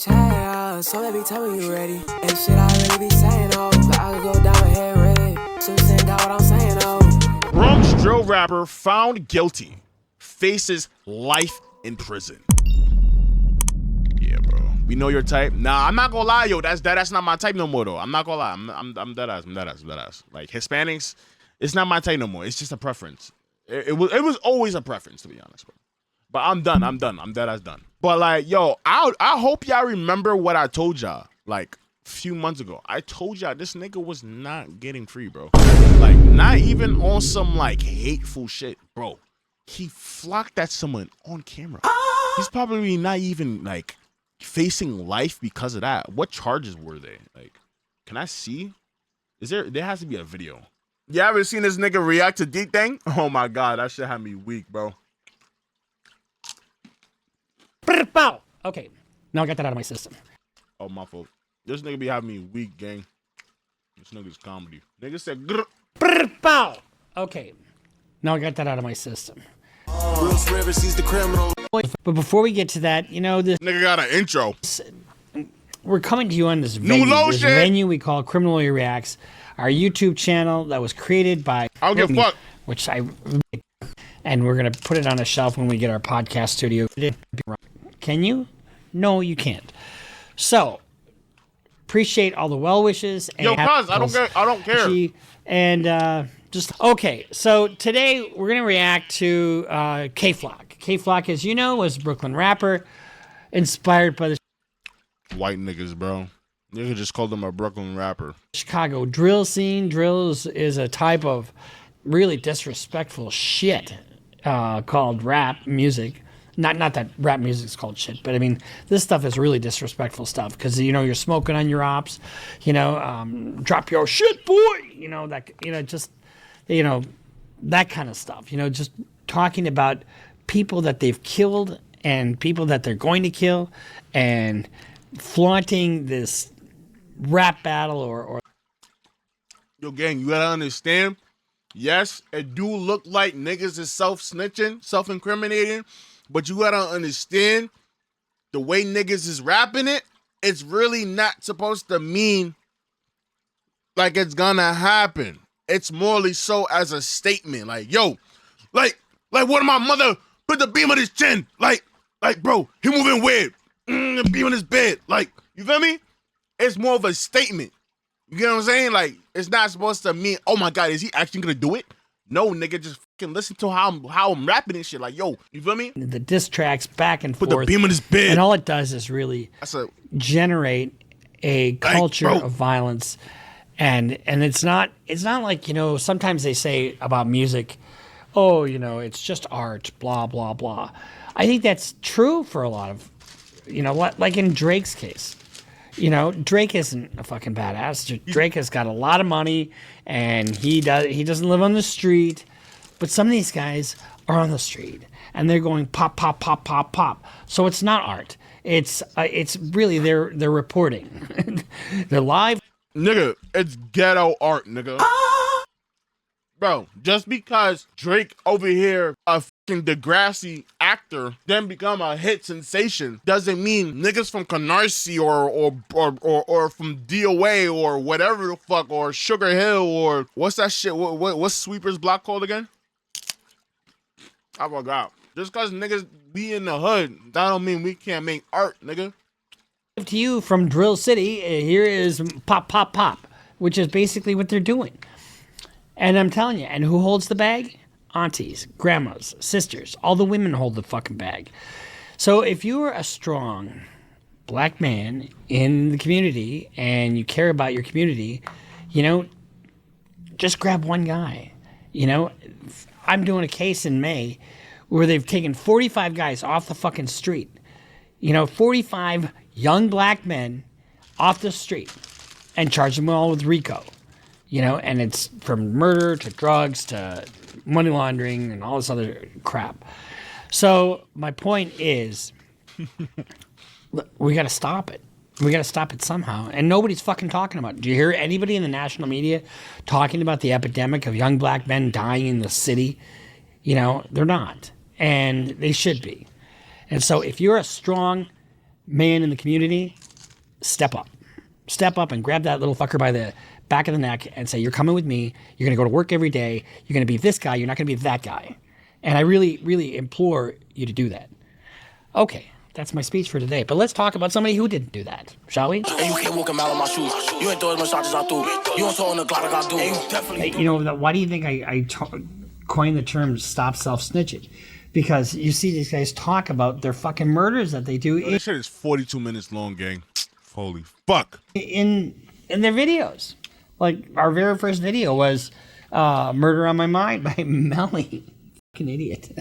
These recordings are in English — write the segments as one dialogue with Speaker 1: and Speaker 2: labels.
Speaker 1: bitch high, so baby tell me you ready. And shit I really be saying, oh, but I could go down my head red. So saying got what I'm saying, oh.
Speaker 2: Bronx drill rapper found guilty, faces life in prison. Yeah, bro. We know your type. Nah, I'm not gonna lie, yo. That's not my type no more, though. I'm not gonna lie. I'm dead ass. I'm dead ass. Like Hispanics, it's not my type no more. It's just a preference. It was always a preference, to be honest, bro. But I'm done. I'm dead ass done. But like, yo, I hope y'all remember what I told y'all like a few months ago. I told y'all this nigga was not getting free, bro. Like, not even on some like hateful shit, bro. He flocked at someone on camera. He's probably not even like facing life because of that. What charges were they? Like, can I see? There has to be a video. You ever seen this nigga react to decay? Oh my god, that shit had me weak, bro.
Speaker 3: Okay, now I got that out of my system.
Speaker 2: Oh, my fault. This nigga be having me weak, gang. This nigga's comedy. Nigga said grr.
Speaker 3: Okay, now I got that out of my system.
Speaker 1: Bruce Rivers, he's the criminal.
Speaker 3: But before we get to that, you know, this
Speaker 2: nigga got an intro.
Speaker 3: We're coming to you on this venue we call Criminally Reacts, our YouTube channel that was created by
Speaker 2: I don't give a fuck.
Speaker 3: Which and we're gonna put it on a shelf when we get our podcast studio. Can you? No, you can't. So appreciate all the well wishes.
Speaker 2: Yo, cuz I don't care.
Speaker 3: And just okay. So today we're gonna react to K-Flock. K-Flock, as you know, was a Brooklyn rapper inspired by the
Speaker 2: white niggas, bro. Nigga just called him a Brooklyn rapper.
Speaker 3: Chicago drill scene. Drills is a type of really disrespectful shit called rap music. Not that rap music's called shit, but I mean, this stuff is really disrespectful stuff because, you know, you're smoking on your ops, you know, drop your shit, boy, you know, that, you know, just, you know, that kind of stuff, you know, just talking about people that they've killed and people that they're going to kill and flaunting this rap battle or.
Speaker 2: Yo, gang, you gotta understand, yes, it do look like niggas is self-snitching, self-incriminating, but you gotta understand the way niggas is rapping it, it's really not supposed to mean like it's gonna happen. It's morally so as a statement. Like, yo, like what my mother put the beam on his chin. Like, bro, he moving weird. The beam on his bed. Like, you feel me? It's more of a statement. You get what I'm saying? Like, it's not supposed to mean, oh my God, is he actually gonna do it? No, nigga, just fucking listen to how I'm rapping and shit. Like, yo, you feel me?
Speaker 3: The diss tracks back and
Speaker 2: Put
Speaker 3: forth.
Speaker 2: the beam on his bed.
Speaker 3: And all it does is really generate a culture of violence. And it's not like, you know, sometimes they say about music, oh, you know, it's just art, blah, blah, blah. I think that's true for a lot of, you know, like in Drake's case. You know, Drake isn't a fucking badass. Drake has got a lot of money, and he doesn't live on the street. But some of these guys are on the street, and they're going pop, pop, pop, pop, pop. So it's not art. It's really they're reporting. They're live.
Speaker 2: Nigga, it's ghetto art, nigga. Bro, just because Drake over here, a fucking Degrassi actor, then become a hit sensation, doesn't mean niggas from Canarsie or from DOA or whatever the fuck, or Sugar Hill, or what's that shit? What's Sweeper's Block called again? I forgot. Just because niggas be in the hood, that don't mean we can't make art, nigga.
Speaker 3: To you from Drill City, here is Pop, Pop, Pop, which is basically what they're doing. And I'm telling you, and who holds the bag? Aunties, grandmas, sisters, all the women hold the fucking bag. So if you are a strong black man in the community and you care about your community, you know, just grab one guy. You know, I'm doing a case in May where they've taken 45 guys off the fucking street. You know, 45 young black men off the street and charged them all with RICO. You know, and it's from murder to drugs to money laundering and all this other crap. So my point is, we got to stop it. We got to stop it somehow. And nobody's fucking talking about it. Do you hear anybody in the national media talking about the epidemic of young black men dying in the city? You know, they're not. And they should be. And so if you're a strong man in the community, step up. Step up and grab that little fucker by the back of the neck and say, you're coming with me. You're going to go to work every day. You're going to be this guy. You're not going to be that guy. And I really, really implore you to do that. Okay, that's my speech for today. But let's talk about somebody who didn't do that, shall we?
Speaker 4: And you can't walk a mile in my shoes. You ain't throw as much shots as I threw. You don't throw on the Glock like I do. And you definitely...
Speaker 3: You know, why do you think I coined the term stop self-snitching? Because you see these guys talk about their fucking murders that they do
Speaker 2: This shit is 42 minutes long, gang. Holy fuck.
Speaker 3: in their videos. Like, our very first video was Murder on My Mind by Melly. Fucking idiot.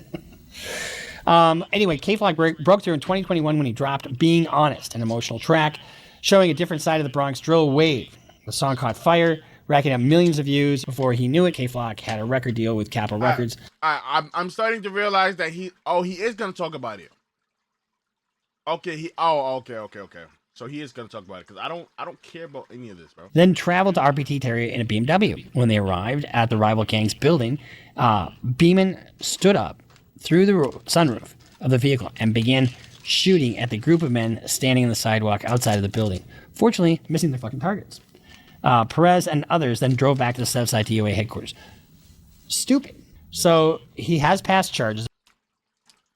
Speaker 3: Anyway, K-Flock broke through in 2021 when he dropped Being Honest, an emotional track showing a different side of the Bronx drill wave. The song caught fire, racking up millions of views. Before he knew it, K-Flock had a record deal with Capitol Records.
Speaker 2: I'm starting to realize that he is gonna talk about it. Okay, okay. So he is gonna talk about it because I don't care about any of this, bro.
Speaker 3: Then traveled to RPT Terry in a BMW. When they arrived at the rival gang's building, Beeman stood up through the sunroof of the vehicle and began shooting at the group of men standing on the sidewalk outside of the building. Fortunately, missing their fucking targets. Perez and others then drove back to the Southside DOA headquarters. Stupid. So he has passed charges.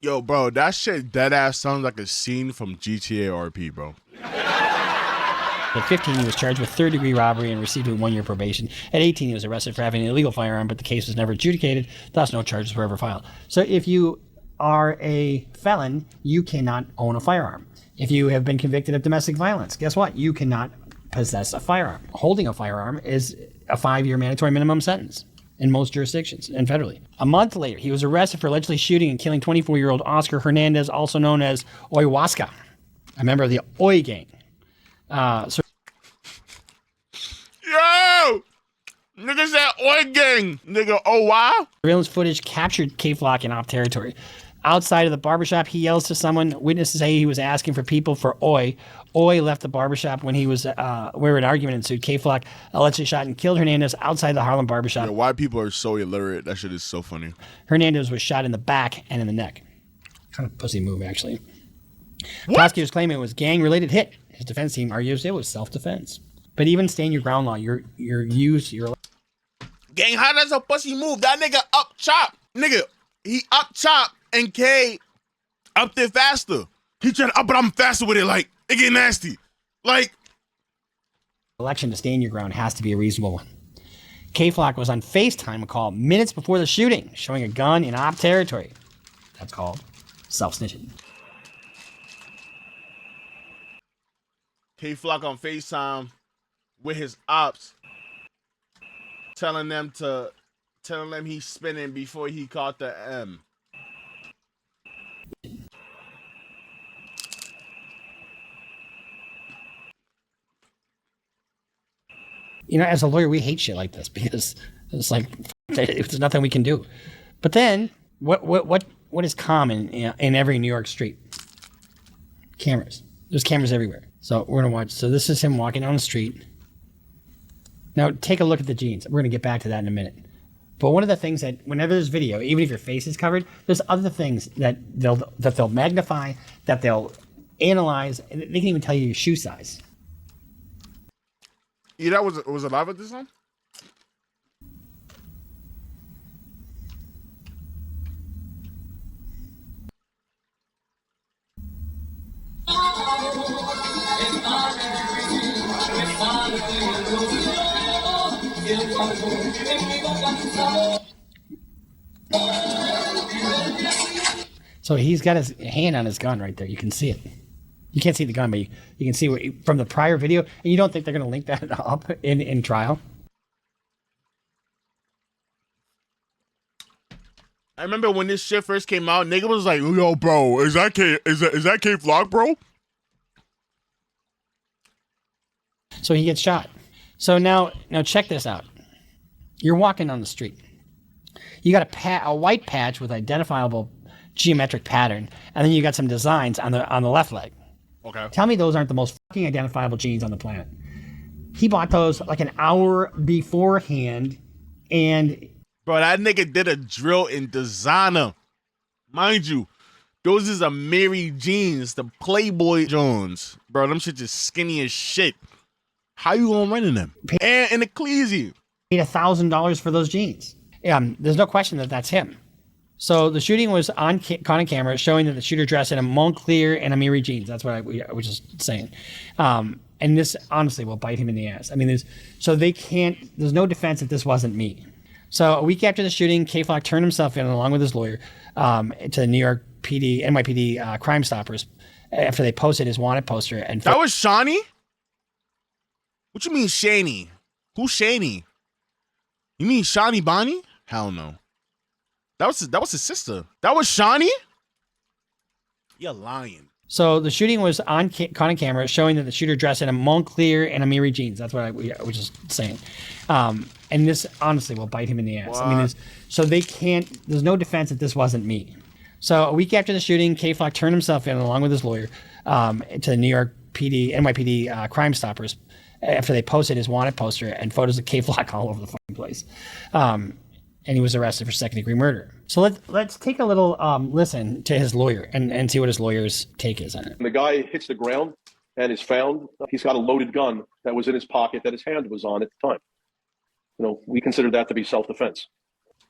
Speaker 2: Yo, bro, that shit dead ass sounds like a scene from GTA RP, bro.
Speaker 3: At 15, he was charged with third-degree robbery and received a 1-year probation. At 18, he was arrested for having an illegal firearm, but the case was never adjudicated, thus no charges were ever filed. So if you are a felon, you cannot own a firearm. If you have been convicted of domestic violence, guess what? You cannot possess a firearm. Holding a firearm is a 5-year mandatory minimum sentence in most jurisdictions and federally. A month later, he was arrested for allegedly shooting and killing 24-year-old Oscar Hernandez, also known as Oiwaska, a member of the Oi gang.
Speaker 2: Yo! Nigga said Oi gang. Nigga, oh wow?
Speaker 3: Surveillance footage captured K-Flock in off territory. Outside of the barbershop, he yells to someone. Witnesses say he was asking for people for Oi. Oi left the barbershop when he was where an argument ensued. K-Flock allegedly shot and killed Hernandez outside the Harlem barbershop.
Speaker 2: Yo, why people are so illiterate? That shit is so funny.
Speaker 3: Hernandez was shot in the back and in the neck. Kind of pussy move, actually. Prosecutors claim it was gang-related hit. His defense team argues it was self-defense. But even stand your ground law, your
Speaker 2: Gang, how does a pussy move? That nigga up chop. Nigga, he up chop and K up there faster. He trying to up, but I'm faster with it. Like, it get nasty. Like,
Speaker 3: election to stand your ground has to be a reasonable one. K-Flock was on FaceTime a call minutes before the shooting, showing a gun in op territory. That's called self-snitching.
Speaker 2: K-Flock on FaceTime with his ops, telling them he's spinning before he caught the M.
Speaker 3: You know, as a lawyer, we hate shit like this because it's like there's nothing we can do. But then, what is common in every New York street? Cameras. There's cameras everywhere. So we're gonna watch. So this is him walking down the street. Now take a look at the jeans. We're gonna get back to that in a minute. But one of the things that whenever there's video, even if your face is covered, there's other things that they'll magnify, that they'll analyze, and they can even tell you your shoe size.
Speaker 2: Yeah, that was it live at this time?
Speaker 3: So he's got his hand on his gun right there. You can see it. You can't see the gun, but you can see from the prior video. And you don't think they're going to link that up in trial?
Speaker 2: I remember when this shit first came out, nigga was like, "Yo, bro, is that K-Flock, bro?"
Speaker 3: So he gets shot. So now check this out. You're walking on the street. You got a white patch with identifiable geometric pattern, and then you got some designs on the left leg.
Speaker 2: Okay.
Speaker 3: Tell me those aren't the most fucking identifiable jeans on the planet. He bought those like an hour beforehand, and
Speaker 2: bro, that nigga did a drill in designer. Mind you, Those is Amiri jeans, the Playboy Jones. Bro, them shit just skinny as shit. How you gonna run in them? And in the Cleasy.
Speaker 3: Paid $1,000 for those jeans. There's no question that that's him. So the shooting was on camera, showing that the shooter dressed in a Moncler and Amiri jeans. That's what I was just saying. And this honestly will bite him in the ass. I mean, there's no defense that this wasn't me. So a week after the shooting, K-Flock turned himself in along with his lawyer to the New York NYPD Crime Stoppers after they posted his wanted poster. And
Speaker 2: that was Shawnee? What you mean Shaney? Who's Shaney? You mean Shawnee Bonnie? Hell no. That was his sister. That was Shawnee? You're lying.
Speaker 3: So the shooting was on camera, showing that the shooter dressed in a Moncler and Amiri jeans. That's what I was just saying. And this honestly will bite him in the ass. What? I mean, there's no defense that this wasn't me. So a week after the shooting, K-Flock turned himself in along with his lawyer to the New York NYPD Crime Stoppers after they posted his wanted poster and photos of K-Flock all over the fucking place. And he was arrested for second-degree murder. So let's take a little listen to his lawyer and see what his lawyer's take is on it.
Speaker 5: The guy hits the ground and is found. He's got a loaded gun that was in his pocket that his hand was on at the time. We consider that to be self-defense.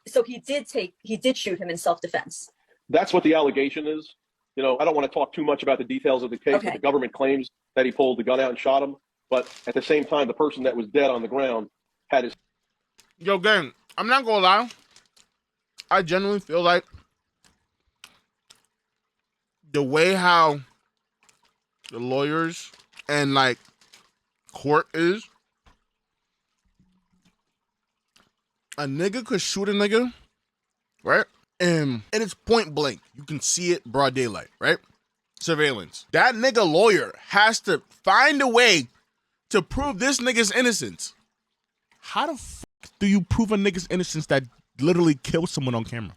Speaker 6: So he did shoot him in self-defense.
Speaker 5: That's what the allegation is. I don't want to talk too much about the details of the case.
Speaker 6: Okay.
Speaker 5: But the government claims that he pulled the gun out and shot him. But at the same time, the person that was dead on the ground had his...
Speaker 2: Yo, gang, I'm not gonna lie. I genuinely feel like the way how the lawyers and court is, a nigga could shoot a nigga, right? And it's point blank. You can see it broad daylight, right? Surveillance. That nigga lawyer has to find a way to prove this nigga's innocence. How the fuck do you prove a nigga's innocence that literally killed someone on camera?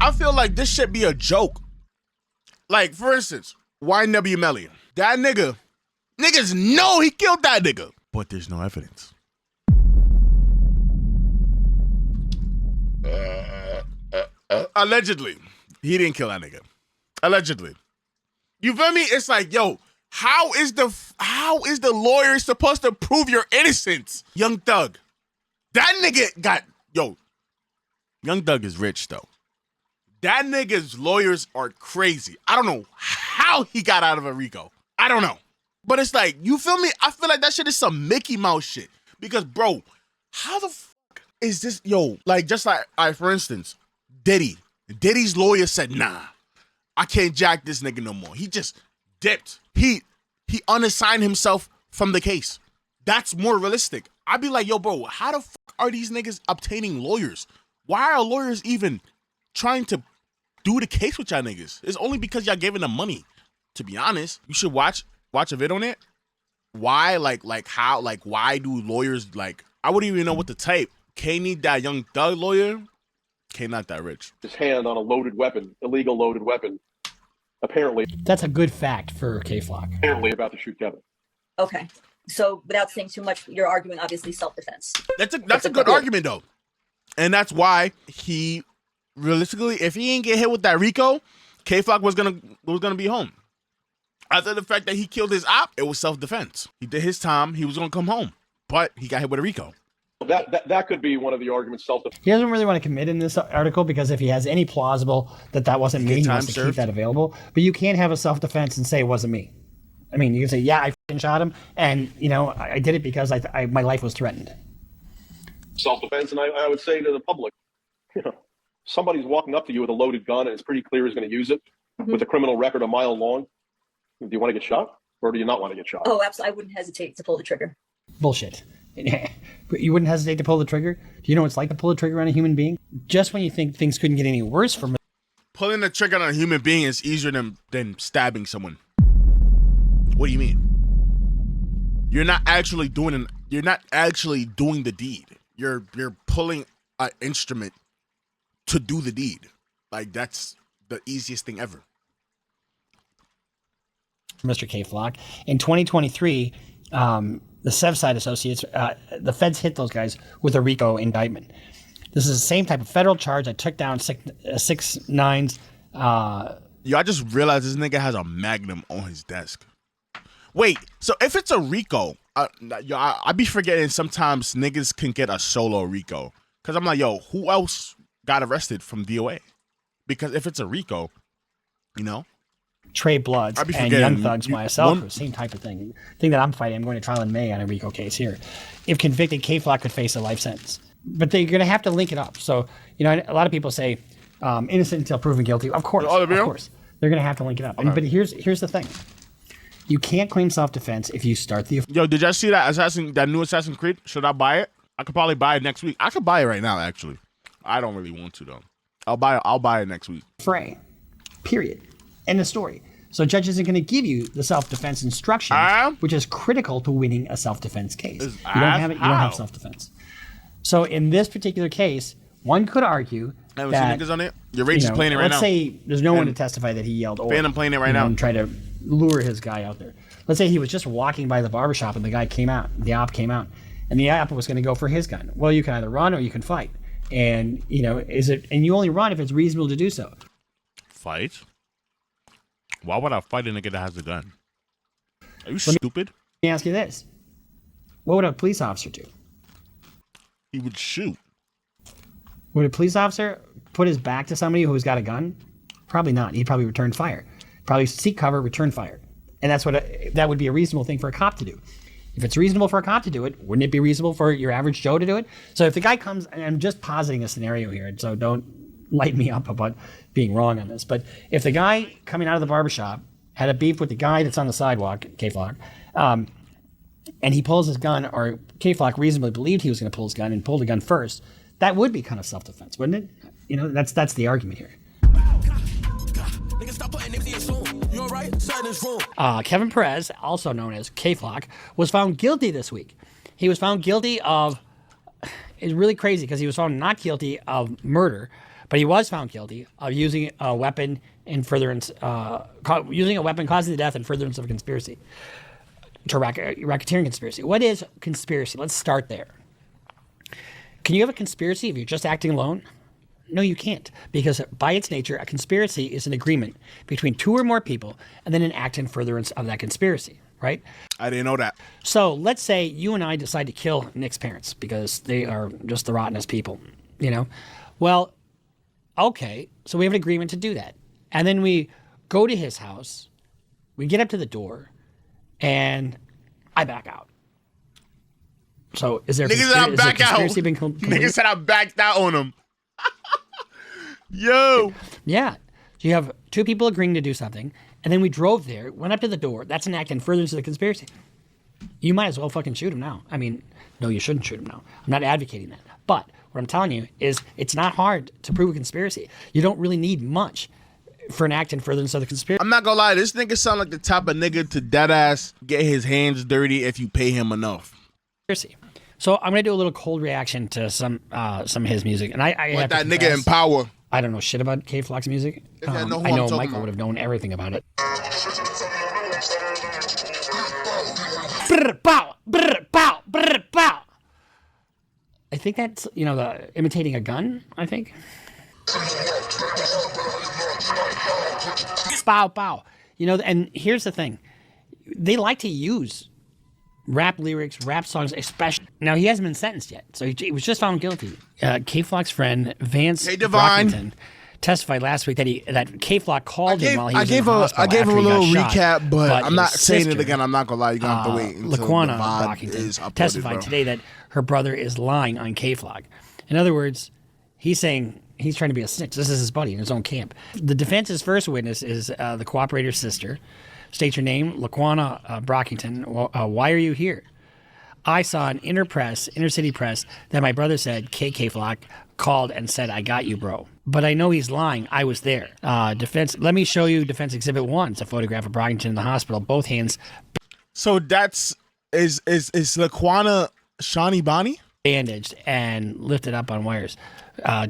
Speaker 2: I feel like this should be a joke. Like, for instance, YNW Melly. That niggas know he killed that nigga, but there's no evidence. Allegedly, he didn't kill that nigga. Allegedly. You feel me? It's like, yo, how is the lawyer supposed to prove your innocence? Young Thug. That nigga Young Thug is rich though. That nigga's lawyers are crazy. I don't know how he got out of a RICO. I don't know. But it's like, you feel me? I feel like that shit is some Mickey Mouse shit. Because, bro, how the fuck is this? Yo, for instance, Diddy's lawyer said, nah, I can't jack this nigga no more. He just dipped. He unassigned himself from the case. That's more realistic. I'd be like, yo, bro, how the fuck are these niggas obtaining lawyers? Why are lawyers even trying to do the case with y'all niggas? It's only because y'all giving them money. To be honest, you should watch a vid on it. Why, why do lawyers, I wouldn't even know what to type. K need that Young Thug lawyer. K not that rich.
Speaker 5: His hand on a loaded weapon, illegal loaded weapon. Apparently.
Speaker 3: That's a good fact for K-Flock.
Speaker 5: Apparently about to shoot Kevin.
Speaker 6: Okay. So without saying too much, you're arguing obviously self-defense.
Speaker 2: That's a good argument though. And that's why he realistically, if he didn't get hit with that RICO, K-Flock was gonna be home. After the fact that he killed his op, it was self-defense. He did his time, he was gonna come home. But he got hit with a RICO.
Speaker 5: That could be one of the arguments, self-defense.
Speaker 3: He doesn't really want to commit in this article because if he has any plausible that wasn't me, he wants to keep that available. But you can't have a self-defense and say it wasn't me. I mean, you can say, yeah, I f***ing shot him, and, I did it because my life was threatened.
Speaker 5: Self-defense, and I would say to the public, somebody's walking up to you with a loaded gun and it's pretty clear he's going to use it with a criminal record a mile long. Do you want to get shot or do you not want to get shot?
Speaker 6: Oh, absolutely. I wouldn't hesitate to pull the trigger.
Speaker 3: Bullshit. You wouldn't hesitate to pull the trigger? Do you know what it's like to pull the trigger on a human being? Just when you think things couldn't get any worse for me.
Speaker 2: Pulling the trigger on a human being is easier than stabbing someone. What do you mean? You're not actually doing the deed. You're pulling an instrument to do the deed. That's the easiest thing ever.
Speaker 3: Mr. K-Flock. In 2023, the Sevside Associates, the feds hit those guys with a RICO indictment. This is the same type of federal charge. I took down 6'9's.
Speaker 2: Yo, I just realized this nigga has a Magnum on his desk. Wait, so if it's a RICO, I be forgetting sometimes niggas can get a solo RICO. Because I'm like, yo, who else got arrested from DOA? Because if it's a RICO, you know?
Speaker 3: Trey Bloods and
Speaker 2: forgetting.
Speaker 3: Young Thugs myself, same type of thing. The thing that I'm fighting, I'm going to trial in May on a RICO case here. If convicted, K-Flock could face a life sentence. But they're going to have to link it up. So, you know, a lot of people say innocent until proven guilty. Of course, of course. They're going to have to link it up. Okay. But here's the thing. You can't claim self-defense if you start the...
Speaker 2: Yo, did y'all see that new Assassin's Creed? Should I buy it? I could probably buy it next week. I could buy it right now, actually. I don't really want to, though. I'll buy it next week.
Speaker 3: Fray. Period. End of story. So judge isn't going to give you the self-defense instruction, which is critical to winning a self-defense case. You don't have it, you don't have self-defense. So in this particular case, one could argue that...
Speaker 2: niggas on it? Your Rage is playing it right now.
Speaker 3: Let's say there's no one to testify that he yelled order.
Speaker 2: Phantom playing it right now.
Speaker 3: And try to lure his guy out there. Let's say he was just walking by the barbershop and the guy came out, the op came out, and the op was going to go for his gun. Well, you can either run or you can fight. And, you know, and you only run if it's reasonable to do so.
Speaker 2: Fight? Why would I fight a nigga that has a gun? Are you stupid?
Speaker 3: Let me ask you this. What would a police officer do?
Speaker 2: He would shoot.
Speaker 3: Would a police officer put his back to somebody who's got a gun? Probably not. He'd probably return fire. Probably seek cover, return fire. And that's that would be a reasonable thing for a cop to do. If it's reasonable for a cop to do it, wouldn't it be reasonable for your average Joe to do it? So if the guy comes, and I'm just positing a scenario here, so don't light me up about being wrong on this, but if the guy coming out of the barbershop had a beef with the guy that's on the sidewalk, K-Flock, and he pulls his gun, or K-Flock reasonably believed he was going to pull his un and pulled the gun first, that would be kind of self-defense, wouldn't it? You know, that's the argument here. Kevin Perez, also known as K-Flock, was found guilty this week. He was found guilty of, it's really crazy because he was found not guilty of murder, but he was found guilty of using a weapon in furtherance, using a weapon causing the death in furtherance of a conspiracy, to racketeering conspiracy. What is conspiracy? Let's start there. Can you have a conspiracy if you're just acting alone? No, you can't, because by its nature, a conspiracy is an agreement between two or more people and then an act in furtherance of that conspiracy, right?
Speaker 2: I didn't know that.
Speaker 3: So let's say you and I decide to kill Nick's parents because they are just the rottenest people, you know? Well, okay, so we have an agreement to do that. And then we go to his house, we get up to the door, and I back out. So is there
Speaker 2: Niggas said I back out. Niggas said I backed out on him. Yo.
Speaker 3: Yeah. So you have two people agreeing to do something, and then we drove there, went up to the door. That's an act in furtherance of the conspiracy. You might as well fucking shoot him now. I mean, no, you shouldn't shoot him now. I'm not advocating that. But what I'm telling you is it's not hard to prove a conspiracy. You don't really need much for an act in furtherance of the conspiracy.
Speaker 2: I'm not gonna lie, this nigga sound like the type of nigga to deadass get his hands dirty if you pay him enough.
Speaker 3: So I'm gonna do a little cold reaction to some of his music, and I
Speaker 2: want that nigga in power.
Speaker 3: I don't know shit about K-Flock's music. I know Michael would have known everything about it. Brr, pow, brr, pow, brr, pow. I think that's, you know, the imitating a gun, I think. Pow, pow. You know, and here's the thing. They like to use rap lyrics, rap songs, especially. Now, he hasn't been sentenced yet, so he was just found guilty. K-Flock's friend, Vance Brockington, testified last week that K-Flock called him while he was in the hospital.
Speaker 2: I gave him a little recap,
Speaker 3: shot,
Speaker 2: but I'm not saying
Speaker 3: sister,
Speaker 2: it again. I'm not going to lie. You're going to have to wait until
Speaker 3: Laquana
Speaker 2: the VOD
Speaker 3: Brockington
Speaker 2: is uploaded,
Speaker 3: testified today that her brother is lying on K-Flock. In other words, he's saying he's trying to be a snitch. This is his buddy in his own camp. The defense's first witness is the cooperator's sister. State your name, Laquana Brockington. Why are you here? I saw an inner city press, that my brother said K-Flock called and said, I got you, bro. But I know he's lying. I was there. Defense. Let me show you Defense Exhibit 1. It's a photograph of Brockington in the hospital, both hands.
Speaker 2: So that's, is Laquana Shawnee Bonnie?
Speaker 3: Bandaged and lifted up on wires,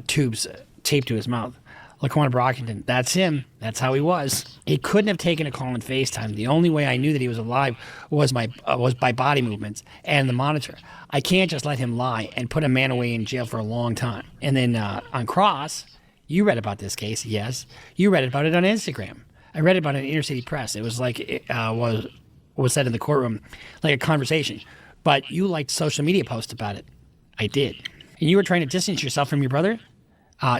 Speaker 3: tubes taped to his mouth. Laquan Brockington, that's him. That's how he was. He couldn't have taken a call on FaceTime. The only way I knew that he was alive was by body movements and the monitor. I can't just let him lie and put a man away in jail for a long time. And then on Cross, you read about this case, yes. You read about it on Instagram. I read about it in Inner City Press. It was like it was said in the courtroom, like a conversation. But you liked social media posts about it. I did. And you were trying to distance yourself from your brother?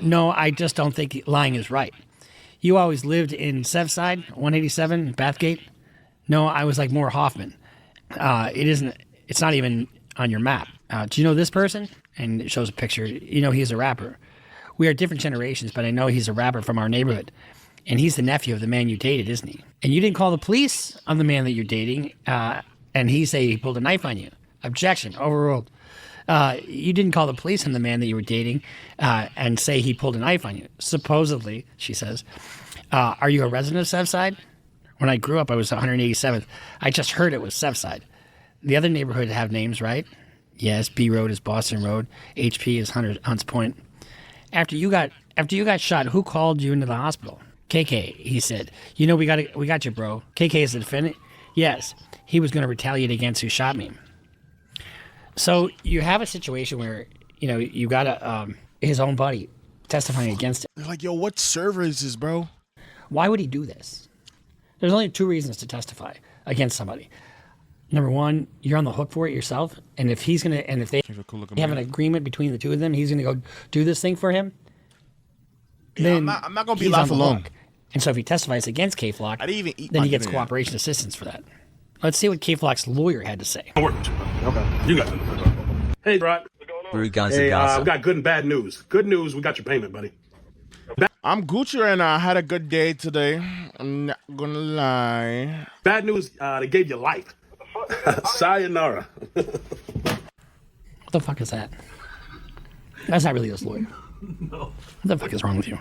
Speaker 3: No, I just don't think lying is right. You always lived in Sevside, 187, Bathgate? No, I was like more Hoffman. It's not even on your map. Do you know this person? And it shows a picture. You know he's a rapper. We are different generations, but I know he's a rapper from our neighborhood. And he's the nephew of the man you dated, isn't he? And you didn't call the police on the man that you're dating, and he say he pulled a knife on you. Objection, overruled. You didn't call the police on the man that you were dating and say he pulled a knife on you. Supposedly, she says. Are you a resident of Sevside? When I grew up, I was 187th. I just heard it was Sevside. The other neighborhoods have names, right? Yes, B Road is Boston Road. HP is Hunts Point. After you got shot, who called you into the hospital? KK, he said. You know, we got you, bro. KK is the defendant? Yes. He was going to retaliate against who shot me. So you have a situation where, you got his own buddy testifying against him.
Speaker 2: They're like, yo, what server is this, bro?
Speaker 3: Why would he do this? There's only two reasons to testify against somebody. Number one, you're on the hook for it yourself, and if they have an agreement between the two of them, he's gonna go do this thing for him.
Speaker 2: Yeah,
Speaker 3: then
Speaker 2: I'm not gonna be
Speaker 3: he's
Speaker 2: left
Speaker 3: on the
Speaker 2: alone.
Speaker 3: hook. And so if he testifies against K-Flock,
Speaker 2: I didn't even eat
Speaker 3: then
Speaker 2: my
Speaker 3: he gets
Speaker 2: dinner yet.
Speaker 3: cooperation assistance for that. Let's see what K-Flock's lawyer had to say.
Speaker 7: Okay. You got it. Hey, Rod.
Speaker 8: Gaza,
Speaker 7: Hey,
Speaker 8: Gaza.
Speaker 7: we got good and bad news. Good news, we got your payment, buddy.
Speaker 2: I'm Gucci and I had a good day today. I'm not gonna lie.
Speaker 7: Bad news, they gave you life. Sayonara.
Speaker 3: What the fuck is that? That's not really his lawyer. No. What the fuck is wrong with you?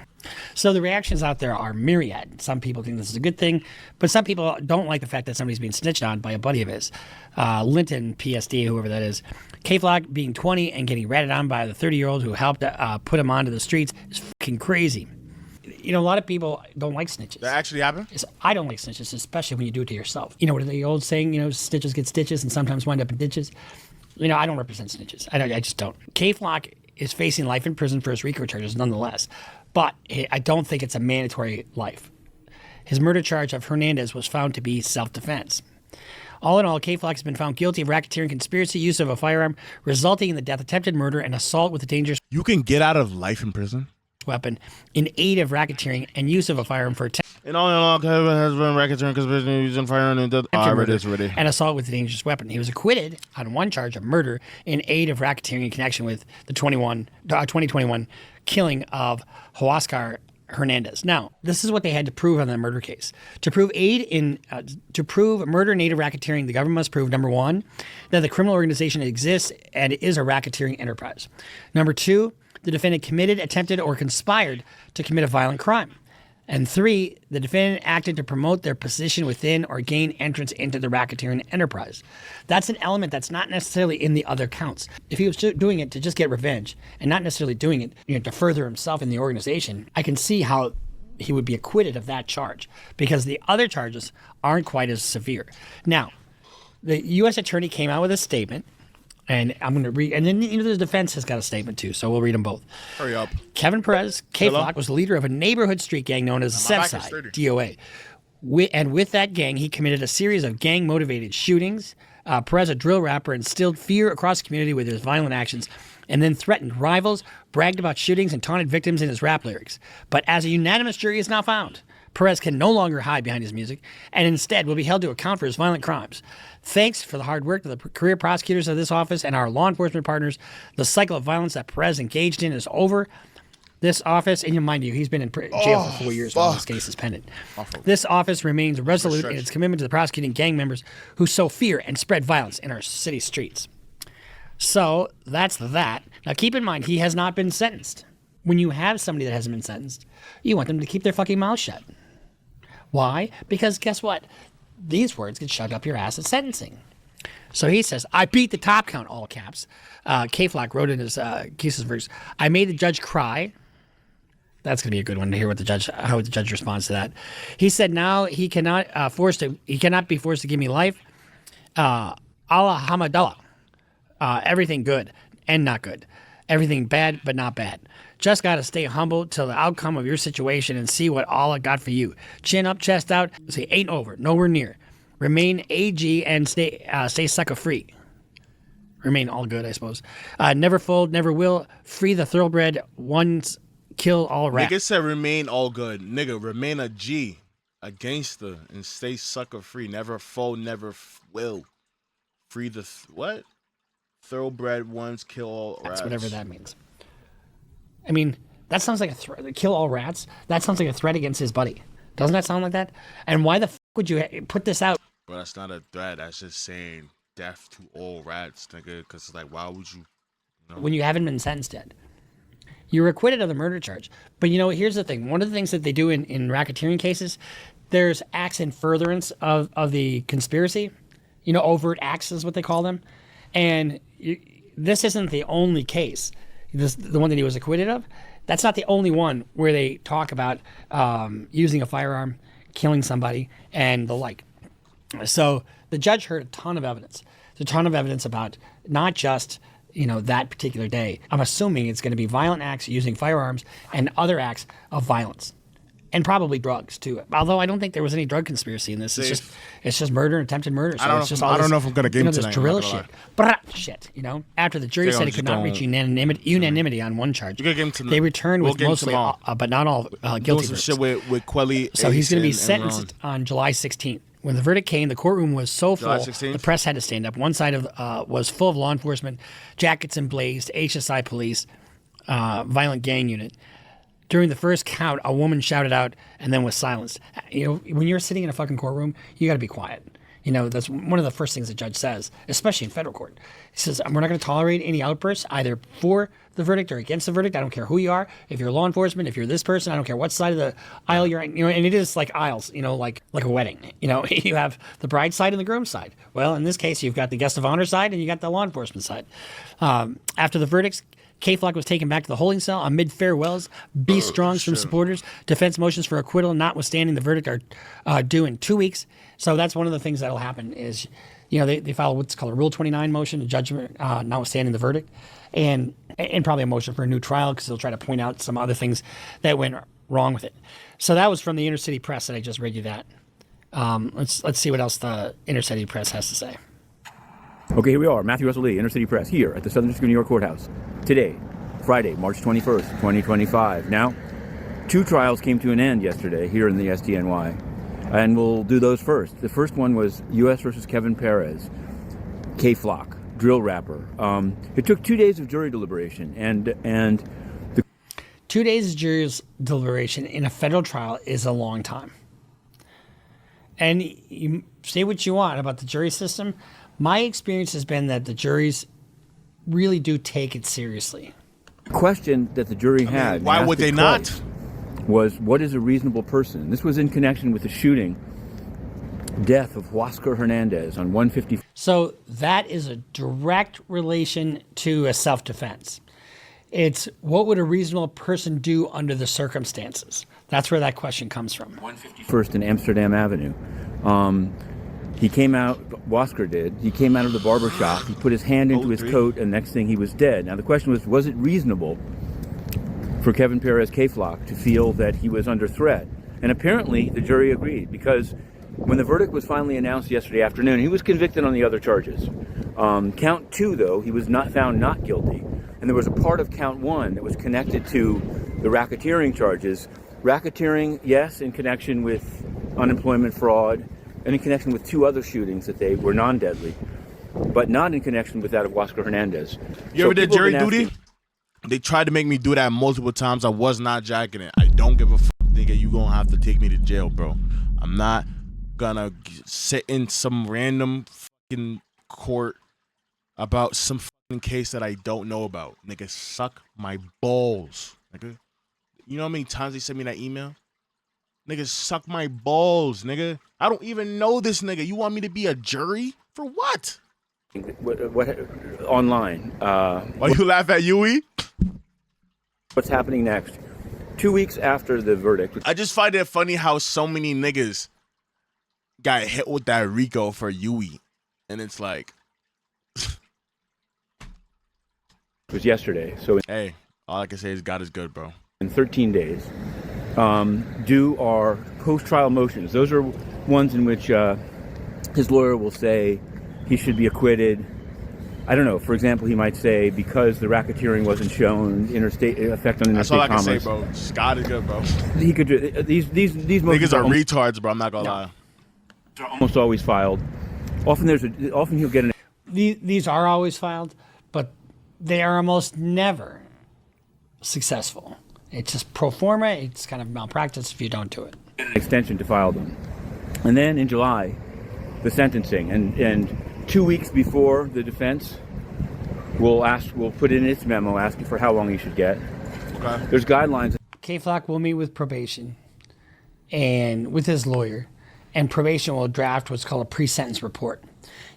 Speaker 3: So the reactions out there are myriad. Some people think this is a good thing, but some people don't like the fact that somebody's being snitched on by a buddy of his. Linton, PSD, whoever that is. K-Flock being 20 and getting ratted on by the 30-year-old who helped put him onto the streets is fucking crazy. A lot of people don't like snitches.
Speaker 2: That actually happened?
Speaker 3: I don't like snitches, especially when you do it to yourself. You know what the old saying, snitches get stitches and sometimes wind up in ditches? I don't represent snitches. I just don't. K-Flock is facing life in prison for his RICO charges nonetheless, but I don't think it's a mandatory life. His murder charge of Hernandez was found to be self-defense. All in all, K-Flock has been found guilty of racketeering, conspiracy, use of a firearm, resulting in the death, attempted murder, and assault with a dangerous
Speaker 2: You can get out of life in prison?
Speaker 3: weapon in aid of racketeering and use of a firearm for
Speaker 2: In all, Kevin has been racketeering, conspiracy, using firearm and death.
Speaker 3: murder and assault with a dangerous weapon. He was acquitted on one charge of murder in aid of racketeering in connection with the 2021 killing of Huáscar Hernandez. Now, this is what they had to prove on the murder case. To prove murder in aid of racketeering, the government must prove, number one, that the criminal organization exists and is a racketeering enterprise. Number two, the defendant committed, attempted, or conspired to commit a violent crime. And three, the defendant acted to promote their position within or gain entrance into the racketeering enterprise. That's an element that's not necessarily in the other counts. If he was doing it to just get revenge and not necessarily doing it to further himself in the organization, I can see how he would be acquitted of that charge because the other charges aren't quite as severe. Now, the U.S. attorney came out with a statement. And I'm going to read, and then the defense has got a statement too, so we'll read them both.
Speaker 2: Hurry up.
Speaker 3: Kevin Perez, K-Flock, was the leader of a neighborhood street gang known as Sevside, DOA. And with that gang, he committed a series of gang-motivated shootings. Perez, a drill rapper, instilled fear across the community with his violent actions, and then threatened rivals, bragged about shootings, and taunted victims in his rap lyrics. But as a unanimous jury is now found, Perez can no longer hide behind his music, and instead will be held to account for his violent crimes. Thanks for the hard work of the career prosecutors of this office and our law enforcement partners, the cycle of violence that Perez engaged in is over. This office, and mind you, he's been in jail for 4 years while this case is pending. This office remains resolute in its commitment to prosecuting gang members who sow fear and spread violence in our city streets. So that's that. Now keep in mind, he has not been sentenced. When you have somebody that hasn't been sentenced, you want them to keep their fucking mouth shut. Why? Because guess what? These words get shoved up your ass at sentencing. So he says, I beat the top count, all caps. K-Flock wrote in his cases verse, I made the judge cry. That's going to be a good one to hear how the judge responds to that. He said now he cannot be forced to give me life. Allah Hamadallah. Everything good and not good. Everything bad but not bad. Just got to stay humble till the outcome of your situation and see what Allah got for you. Chin up, chest out. Say, ain't over. Nowhere near. Remain AG and stay sucker free. Remain all good, I suppose. Never fold, never will. Free the thoroughbred ones. Kill all rats.
Speaker 2: Nigga said remain all good. Nigga, remain a G, a gangster, and stay sucker free. Never fold, never will. Free the what? Thoroughbred ones, kill all rats.
Speaker 3: That's whatever that means. I mean, that sounds like a threat. Kill all rats? That sounds like a threat against his buddy. Doesn't that sound like that? And why the f would you put this out?
Speaker 2: Well, that's not a threat. That's just saying death to all rats, nigga. Because it's like, why would you know? When
Speaker 3: you haven't been sentenced yet. You were acquitted of the murder charge. But, here's the thing. One of the things that they do in racketeering cases, there's acts in furtherance of the conspiracy. Overt acts is what they call them. And this isn't the only case. The one that he was acquitted of, that's not the only one where they talk about using a firearm, killing somebody, and the like. So the judge heard a ton of evidence. There's a ton of evidence about not just that particular day. I'm assuming it's going to be violent acts using firearms and other acts of violence, and probably drugs too. Although I don't think there was any drug conspiracy in this. It's just murder and attempted murder. So
Speaker 2: I don't know if I'm gonna get into
Speaker 3: this drill shit. Shit. After the jury said it could not reach unanimity on one charge, they returned with mostly, but not all, guilty verdicts.
Speaker 2: Shit with Quelly.
Speaker 3: So he's going to be sentenced on July 16th. When the verdict came, the courtroom was so full, the press had to stand up. One side was full of law enforcement, jackets emblazed, HSI police, violent gang unit. During the first count, a woman shouted out and then was silenced. When you're sitting in a fucking courtroom, you got to be quiet. That's one of the first things the judge says, especially in federal court. He says, we're not going to tolerate any outbursts, either for the verdict or against the verdict. I don't care who you are. If you're law enforcement, if you're this person, I don't care what side of the aisle you're in. And it is like aisles, like a wedding. You have the bride side and the groom side. Well, in this case, you've got the guest of honor side and you got the law enforcement side. After the verdicts, K-Flock was taken back to the holding cell amid farewells, be-strongs from supporters. Defense motions for acquittal, notwithstanding the verdict, are due in 2 weeks. So that's one of the things that will happen is, they file what's called a Rule 29 motion, a judgment notwithstanding the verdict, and probably a motion for a new trial because they'll try to point out some other things that went wrong with it. So that was from the Inner City Press that I just read you that. Let's see what else the Inner City Press has to say.
Speaker 8: Okay, here we are, Matthew Russell Lee, Inner City Press, here at the Southern District of New York Courthouse. Today, Friday, March 21st, 2025. Now, 2 trials came to an end yesterday here in the SDNY, and we'll do those first. The first one was U.S. versus Kevin Perez, K-Flock, drill rapper. It took 2 days of jury deliberation, and the
Speaker 3: 2 days of jury deliberation in a federal trial is a long time. And you say what you want about the jury system. My experience has been that the juries really do take it seriously.
Speaker 8: The question that the jury had,
Speaker 2: why would they not?
Speaker 8: Was what is a reasonable person? This was in connection with the shooting, death of Huáscar Hernandez on 150.
Speaker 3: So that is a direct relation to a self-defense. It's what would a reasonable person do under the circumstances? That's where that question comes from.
Speaker 8: 151st and Amsterdam Avenue. He came out, Huáscar did, he came out of the barber shop, he put his hand into his coat, and next thing he was dead. Now the question was it reasonable for Kevin Perez K-Flock to feel that he was under threat? And apparently the jury agreed, because when the verdict was finally announced yesterday afternoon, he was convicted on the other charges. Count 2, though, he was not found not guilty. And there was a part of count 1 that was connected to the racketeering charges. Racketeering, yes, in connection with unemployment fraud, and in connection with 2 other shootings that they were non-deadly, but not in connection with that of Huáscar Hernandez.
Speaker 2: You ever did jury duty? They tried to make me do that multiple times. I was not jacking it. I don't give a fuck, nigga. You gonna have to take me to jail, bro. I'm not gonna sit in some random fucking court about some fucking case that I don't know about. Nigga, suck my balls, nigga. You know how many times they sent me that email? Nigga, suck my balls, nigga. I don't even know this nigga. You want me to be a jury? For what?
Speaker 8: What online?
Speaker 2: Why you laugh at Yui?
Speaker 8: What's happening next 2 weeks after the verdict.
Speaker 2: I just find it funny how so many niggas got hit with that RICO for Yui. And it's like...
Speaker 8: It was yesterday. So
Speaker 2: hey, all I can say is God is good, bro.
Speaker 8: in 13 days, due our post-trial motions. Those are ones in which his lawyer will say he should be acquitted. I don't know. For example, he might say because the racketeering wasn't shown, interstate effect on interstate commerce.
Speaker 2: That's all I can say, bro. God is good, bro.
Speaker 8: He could do these motions
Speaker 2: niggas are retards, bro. I'm not gonna lie.
Speaker 8: They're almost always filed. Often he'll get an.
Speaker 3: These are always filed, but they are almost never successful. It's just pro forma. It's kind of malpractice if you don't do it.
Speaker 8: An extension to file them, and then in July, the sentencing, and 2 weeks before the defense, we'll put in its memo asking for how long he should get.
Speaker 2: Okay.
Speaker 8: There's guidelines.
Speaker 3: K-Flock will meet with probation and with his lawyer, and probation will draft what's called a pre-sentence report.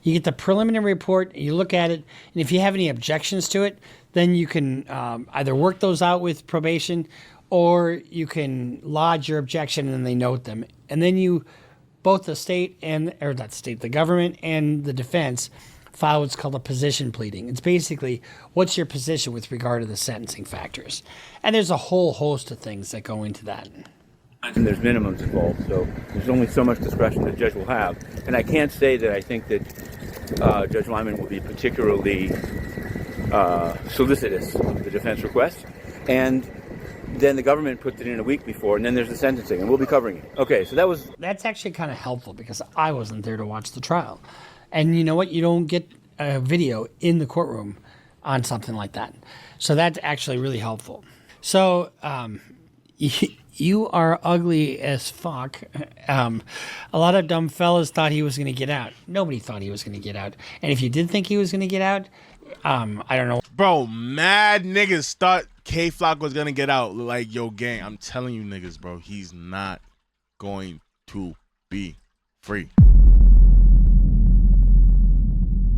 Speaker 3: You get the preliminary report, you look at it, and if you have any objections to it, then you can either work those out with probation or you can lodge your objection and they note them. And then both the the government and the defense file what's called a position pleading. It's basically what's your position with regard to the sentencing factors. And there's a whole host of things that go into that.
Speaker 8: And there's minimums involved, so there's only so much discretion the judge will have. And I can't say that I think that Judge Lyman will be particularly solicitous of the defense request. And then the government puts it in a week before, and then there's the sentencing, and we'll be covering it. Okay, so
Speaker 3: that's actually kind of helpful because I wasn't there to watch the trial. And you know what? You don't get a video in the courtroom on something like that. So that's actually really helpful. So you are ugly as fuck. A lot of dumb fellas thought he was going to get out. Nobody thought he was going to get out. And if you did think he was going to get out, I don't know.
Speaker 2: Bro, mad niggas thought K-Flock was going to get out. Like, yo, gang, I'm telling you niggas, bro, he's not going to be free.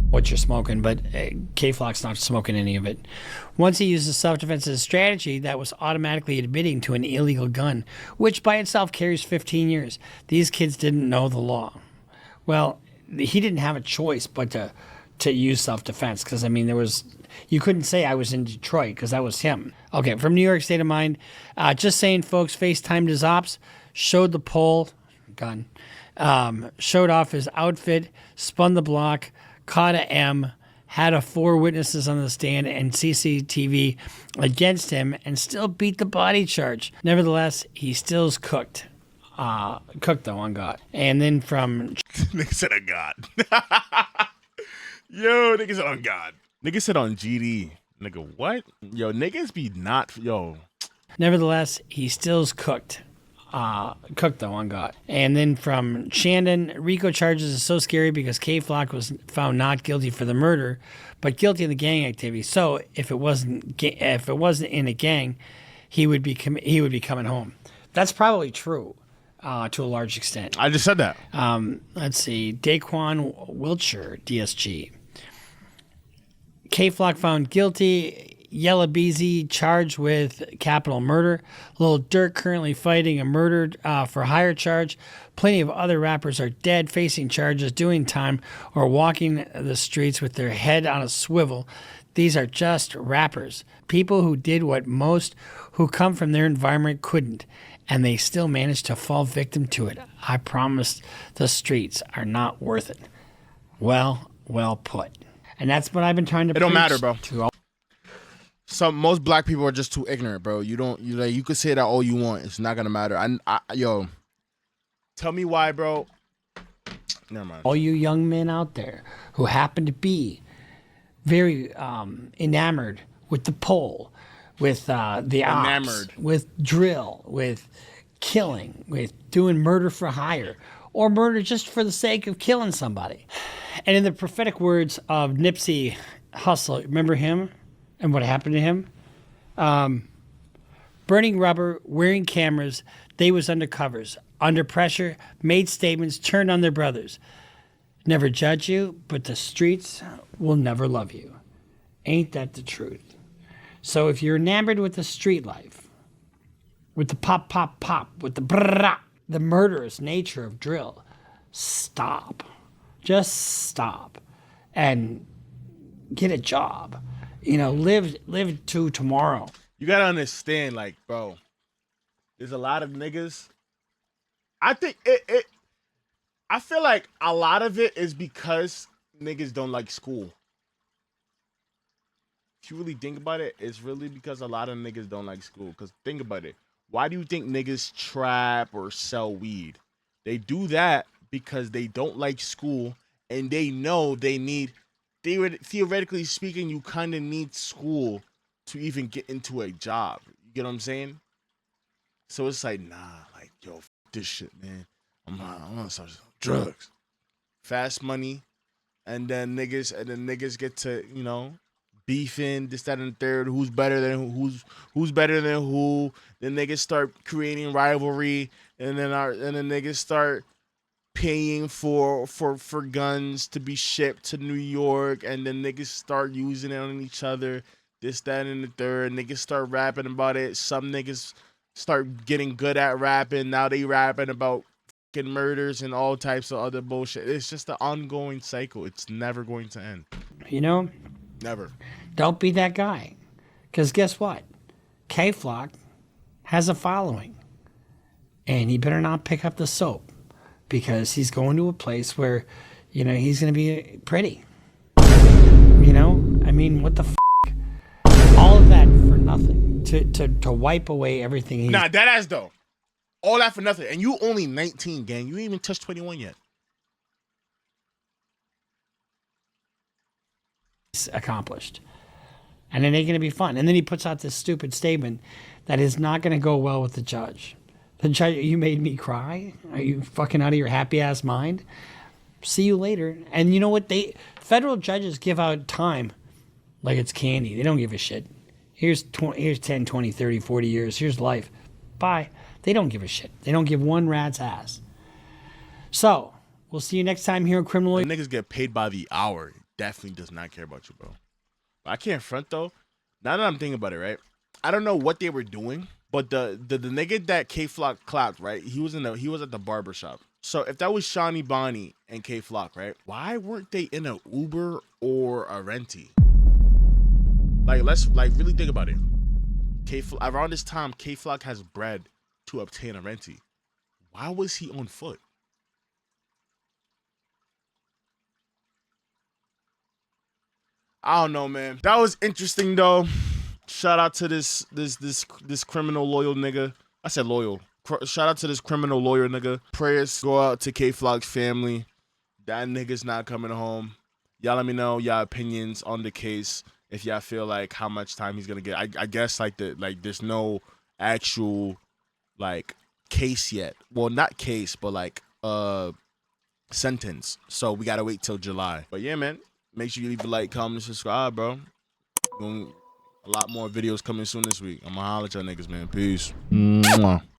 Speaker 3: What you're smoking, but K-Flock's not smoking any of it. Once he uses self-defense as a strategy, that was automatically admitting to an illegal gun, which by itself carries 15 years. These kids didn't know the law. Well, he didn't have a choice but to use self-defense because, I mean, you couldn't say I was in Detroit because that was him. Okay, from New York State of Mind, just saying, folks, FaceTimed his ops, showed the pole, gun, showed off his outfit, spun the block, caught a M, had 4 witnesses on the stand and CCTV against him, and still beat the body charge. Nevertheless, he still's cooked. Cooked, though, on God. And then from...
Speaker 2: Nigga said on God. Yo, nigga said on God. Nigga said on GD. Nigga, what? Yo, niggas be not... Yo.
Speaker 3: Nevertheless, he still's cooked. Cooked, though, on God. And then from Shandon, RICO charges is so scary because K-Flock was found not guilty for the murder, but guilty of the gang activity. So if it wasn't in a gang, he would be coming home. That's probably true to a large extent.
Speaker 2: I just said that.
Speaker 3: Let's see. Daquan Wiltshire, DSG. K-Flock found guilty. Yella Beezy charged with capital murder. Lil Durk currently fighting a murder for hire charge. Plenty of other rappers are dead, facing charges, doing time, or walking the streets with their head on a swivel. These are just rappers. People who did what most who come from their environment couldn't, and they still managed to fall victim to it. I promise the streets are not worth it. Well put. And that's what I've been trying to preach.
Speaker 2: It don't matter, bro. Most black people are just too ignorant, bro. You could say that all you want. It's not gonna matter. Yo, tell me why, bro. Never mind.
Speaker 3: All you young men out there who happen to be very enamored with the pole, with the ops, with drill, with killing, with doing murder for hire, or murder just for the sake of killing somebody. And in the prophetic words of Nipsey Hussle, remember him? And what happened to him? Burning rubber, wearing cameras, they was under covers, under pressure, made statements, turned on their brothers. Never judge you, but the streets will never love you. Ain't that the truth? So if you're enamored with the street life, with the pop, pop, pop, with the brrrah, the murderous nature of drill. Stop. Just stop. And get a job. You know, live to tomorrow.
Speaker 2: You gotta understand, like, bro, there's a lot of niggas. I think I feel like a lot of it is because niggas don't like school. If you really think about it, it's really because a lot of niggas don't like school. Because think about it. Why do you think niggas trap or sell weed? They do that because they don't like school and they know they need, theoretically speaking, you kind of need school to even get into a job. You get what I'm saying? So it's like, nah, like, yo, f this shit, man. I'm gonna start drugs. Fast money. And then niggas get to, you know, beefing, this, that, and the third. Who's better than who's better than who? Then niggas start creating rivalry, and then niggas start paying for guns to be shipped to New York, and then niggas start using it on each other. This, that, and the third. Niggas start rapping about it. Some niggas start getting good at rapping. Now they rapping about fucking murders and all types of other bullshit. It's just an ongoing cycle. It's never going to end.
Speaker 3: You know?
Speaker 2: Never.
Speaker 3: Don't be that guy. Because guess what? K-Flock has a following. And he better not pick up the soap. Because he's going to a place where, you know, he's going to be pretty. You know? I mean, what the f***? All of that for nothing. To wipe away everything he's...
Speaker 2: Nah, that ass though. All that for nothing. And you only 19, gang. You ain't even touched 21 yet.
Speaker 3: Accomplished. And it ain't going to be fun. And then he puts out this stupid statement that is not going to go well with the judge. The judge, you made me cry? Are you fucking out of your happy ass mind? See you later. And you know what? Federal judges give out time like it's candy. They don't give a shit. Here's 10, 20, 30, 40 years. Here's life. Bye. They don't give a shit. They don't give one rat's ass. So, we'll see you next time here on Criminal Lawyer.
Speaker 2: Niggas get paid by the hour. It definitely does not care about you, bro. I can't front though. Now that I'm thinking about it, right? I don't know what they were doing, but the nigga that K-Flock clapped, right? He was at the barber shop. So if that was Shawnee Bonnie and K-Flock, right? Why weren't they in an Uber or a Renty? Like, let's really think about it. Around this time, K-Flock has bread to obtain a Renty. Why was he on foot? I don't know, man. That was interesting though. Shout out to this criminal loyal nigga. I said loyal. Shout out to this criminal lawyer nigga. Prayers go out to K-Flock's family. That nigga's not coming home. Y'all let me know y'all opinions on the case. If y'all feel like how much time he's gonna get. I guess there's no actual like case yet. Well, not case, but like sentence. So we gotta wait till July. But yeah, man. Make sure you leave a like, comment, and subscribe, bro. A lot more videos coming soon this week. I'm gonna holler at y'all niggas, man. Peace. Mwah.